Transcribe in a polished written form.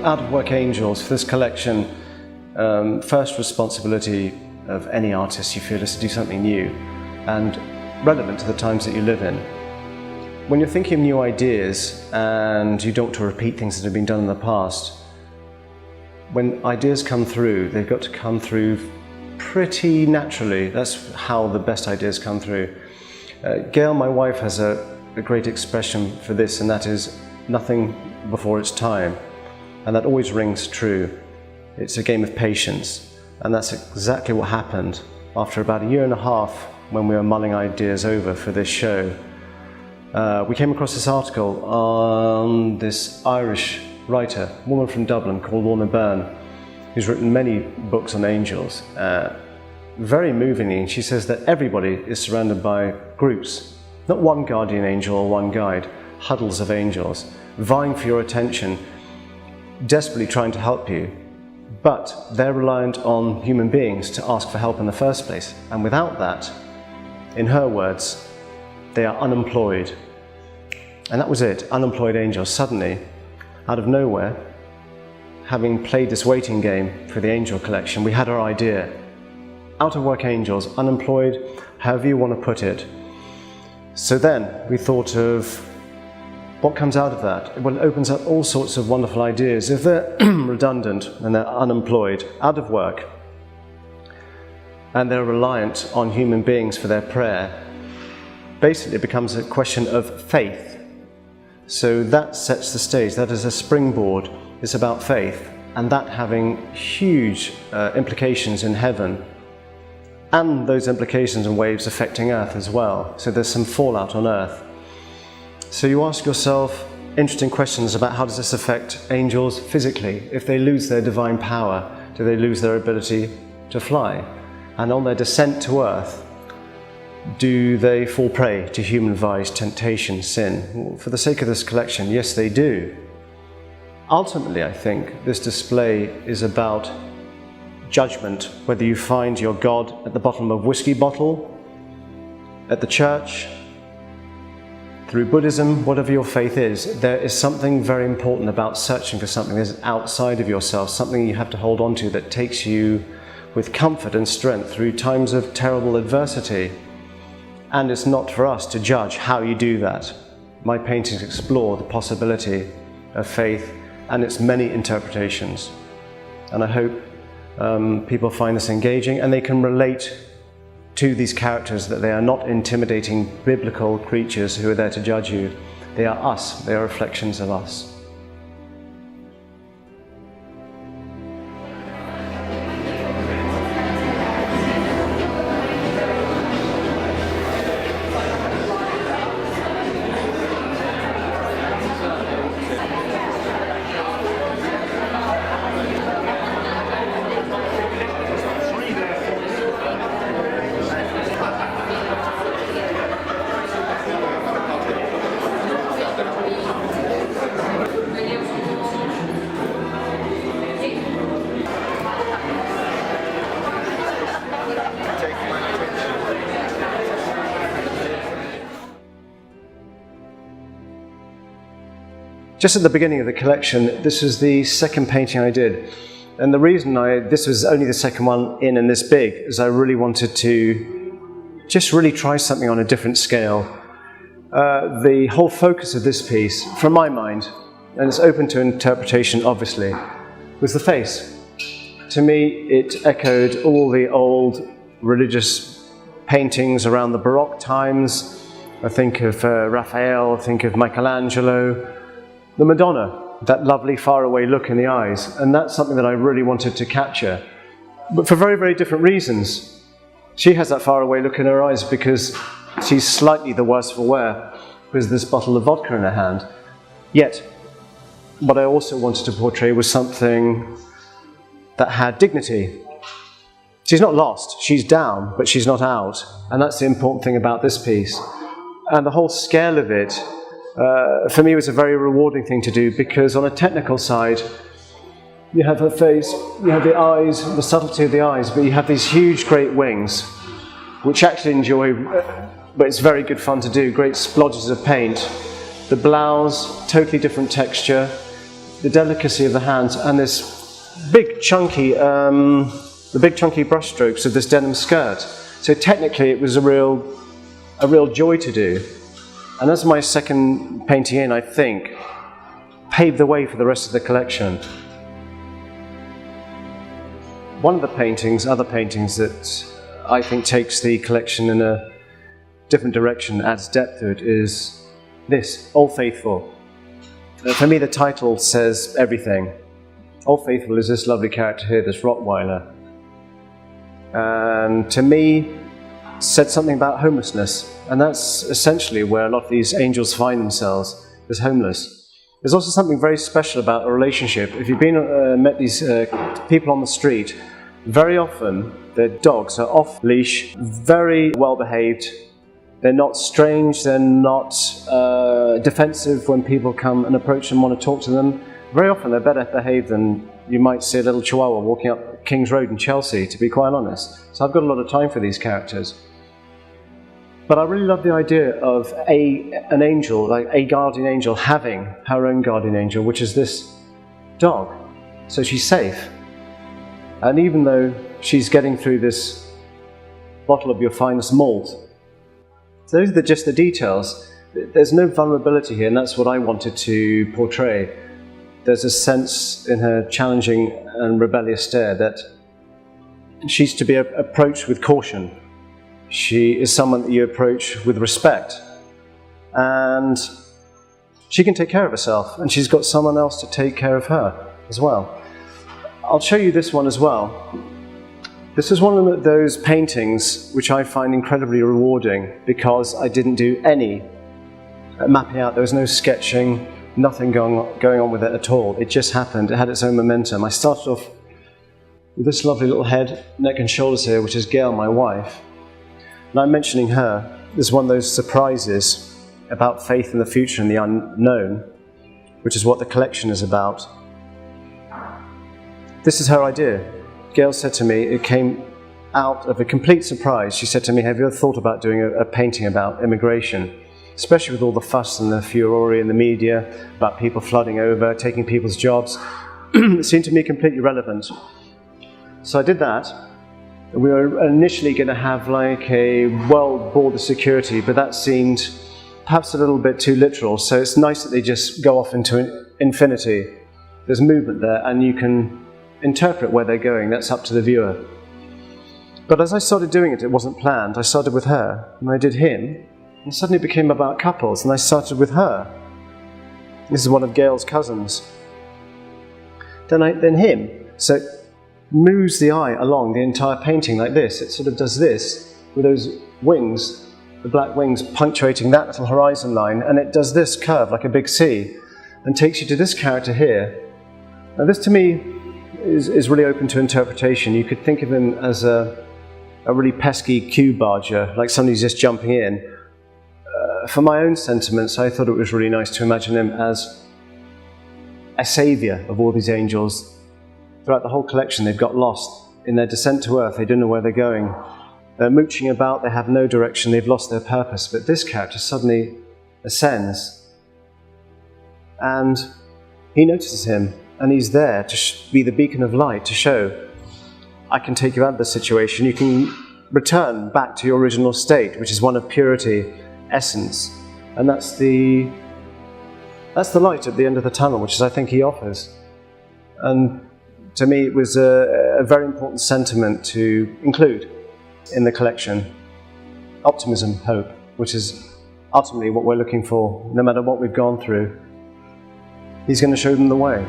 Out-of-work angels for this collection. First responsibility of any artist, you feel, is to do something new and relevant to the times that you live in. When you're thinking of new ideas and you don't want to repeat things that have been done in the past, when ideas come through, they've got to come through pretty naturally. That's how the best ideas come through. Gail, my wife, has a great expression for this, and that is nothing before its time. And that always rings true. It's a game of patience. And that's exactly what happened after about a year and a half when we were mulling ideas over for this show. We came across this article on this Irish writer, a woman from Dublin called Lorna Byrne, who's written many books on angels. Very movingly, she says that everybody is surrounded by groups, not one guardian angel or one guide, huddles of angels, vying for your attention, desperately trying to help you. But they're reliant on human beings to ask for help in the first place. And without that, in her words, they are unemployed. And that was it, unemployed angels. Suddenly, out of nowhere, having played this waiting game for the angel collection, we had our idea. Out-of-work angels, unemployed, however you want to put it. So then we thought of what comes out of that. Well, it opens up all sorts of wonderful ideas. If they're redundant and they're unemployed, out of work, and they're reliant on human beings for their prayer, basically it becomes a question of faith. So that sets the stage. That is a springboard. It's about faith, and that having huge implications in heaven, and those implications and waves affecting Earth as well. So there's some fallout on Earth. So you ask yourself interesting questions about how does this affect angels physically? If they lose their divine power, do they lose their ability to fly? And on their descent to Earth, do they fall prey to human vice, temptation, sin? Well, for the sake of this collection, yes, they do. Ultimately, I think this display is about judgment, whether you find your God at the bottom of a whiskey bottle, at the church, through Buddhism, whatever your faith is, there is something very important about searching for something that is outside of yourself, something you have to hold on to that takes you with comfort and strength through times of terrible adversity. And it's not for us to judge how you do that. My paintings explore the possibility of faith and its many interpretations. And I hope people find this engaging and they can relate to these characters, that they are not intimidating biblical creatures who are there to judge you. They are us, they are reflections of us. Just at the beginning of the collection, this was the second painting I did. And the reason this was only the second one in and this big is I really wanted to just really try something on a different scale. The whole focus of this piece, from my mind, and it's open to interpretation obviously, was the face. To me, it echoed all the old religious paintings around the Baroque times. I think of Raphael, I think of Michelangelo, the Madonna, that lovely faraway look in the eyes, and that's something that I really wanted to capture, but for very, very different reasons. She has that faraway look in her eyes because she's slightly the worse for wear with this bottle of vodka in her hand. Yet, what I also wanted to portray was something that had dignity. She's not lost, she's down, but she's not out, and that's the important thing about this piece. And the whole scale of it, for me, was a very rewarding thing to do, because on a technical side, you have her face, you have the eyes, the subtlety of the eyes, but you have these huge, great wings, which actually enjoy, but it's very good fun to do, great splodges of paint. The blouse, totally different texture. the delicacy of the hands, and this big chunky, the big chunky brush strokes of this denim skirt. So technically it was a real joy to do. And as my second painting in, I think, paved the way for the rest of the collection. One of the other paintings that I think takes the collection in a different direction, adds depth to it, is this, Old Faithful. For me, the title says everything. Old Faithful is this lovely character here, this Rottweiler. And to me, said something about homelessness. And that's essentially where a lot of these angels find themselves, as homeless. There's also something very special about a relationship. If you've met these people on the street, very often their dogs are off leash, very well behaved. They're not strange, they're not defensive when people come and approach them and want to talk to them. Very often they're better behaved than you might see a little chihuahua walking up King's Road in Chelsea, to be quite honest. So I've got a lot of time for these characters. But I really love the idea of an angel, like a guardian angel, having her own guardian angel, which is this dog. So she's safe. And even though she's getting through this bottle of your finest malt, so those are just the details. There's no vulnerability here, and that's what I wanted to portray. There's a sense in her challenging and rebellious stare that she's to be approached with caution. She is someone that you approach with respect, and she can take care of herself, and she's got someone else to take care of her as well. I'll show you this one as well. This is one of those paintings which I find incredibly rewarding because I didn't do any mapping out. There was no sketching, nothing going on with it at all. It just happened. It had its own momentum. I started off with this lovely little head, neck and shoulders here, which is Gail, my wife. And I'm mentioning her as one of those surprises about faith in the future and the unknown, which is what the collection is about. This is her idea. Gail said to me, it came out of a complete surprise. She said to me, have you ever thought about doing a painting about immigration? Especially with all the fuss and the furore in the media about people flooding over, taking people's jobs. It seemed to me completely relevant. So I did that. We were initially going to have like a world border security, but that seemed perhaps a little bit too literal. So it's nice that they just go off into infinity. There's movement there, and you can interpret where they're going. That's up to the viewer. But as I started doing it, it wasn't planned. I started with her, and I did him, and suddenly it became about couples, and I started with her. This is one of Gail's cousins. Then him. So it moves the eye along the entire painting like this. It sort of does this with those wings, the black wings punctuating that little horizon line, and it does this curve like a big C, and takes you to this character here. Now this to me is really open to interpretation. You could think of him as a really pesky queue barger, like somebody's just jumping in. For my own sentiments, I thought it was really nice to imagine him as a saviour of all these angels. Throughout the whole collection, they've got lost. In their descent to earth, they don't know where they're going. They're mooching about, they have no direction, they've lost their purpose. But this character suddenly ascends, and he notices him. And he's there to be the beacon of light, to show, I can take you out of this situation. You can return back to your original state, which is one of purity, essence. And that's the light at the end of the tunnel, which is, I think, he offers. And to me, it was a very important sentiment to include in the collection. Optimism, hope, which is ultimately what we're looking for. No matter what we've gone through, he's going to show them the way.